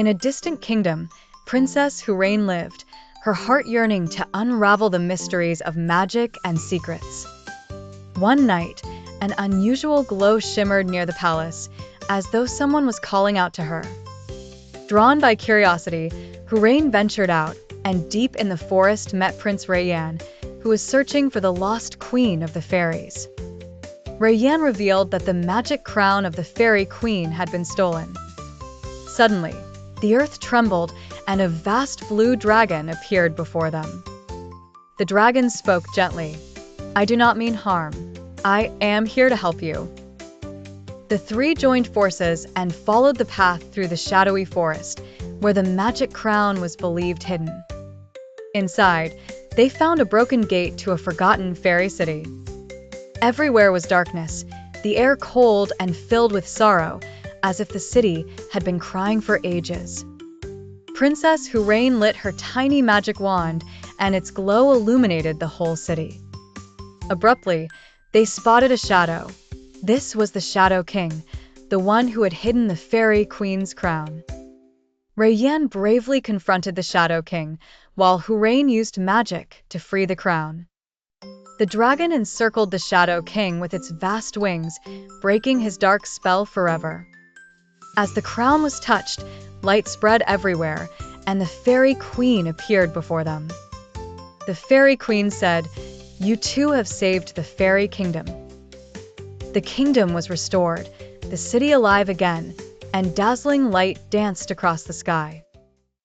In a distant kingdom, Princess Hurain lived, her heart yearning to unravel the mysteries of magic and secrets. One night, an unusual glow shimmered near the palace, as though someone was calling out to her. Drawn by curiosity, Hurain ventured out, and deep in the forest met Prince Rayyan, who was searching for the lost queen of the fairies. Rayyan revealed that the magic crown of the fairy queen had been stolen. Suddenly, the earth trembled, and a vast blue dragon appeared before them. The dragon spoke gently. "I do not mean harm. I am here to help you." The three joined forces and followed the path through the shadowy forest, where the magic crown was believed hidden. Inside, they found a broken gate to a forgotten fairy city. Everywhere was darkness, the air cold and filled with sorrow, as if the city had been crying for ages. Princess Hurain lit her tiny magic wand, and its glow illuminated the whole city. Abruptly, they spotted a shadow. This was the Shadow King, the one who had hidden the fairy queen's crown. Rayyan bravely confronted the Shadow King, while Hurain used magic to free the crown. The dragon encircled the Shadow King with its vast wings, breaking his dark spell forever. As the crown was touched, light spread everywhere, and the fairy queen appeared before them. The fairy queen said, "You too have saved the fairy kingdom." The kingdom was restored, the city alive again, and dazzling light danced across the sky.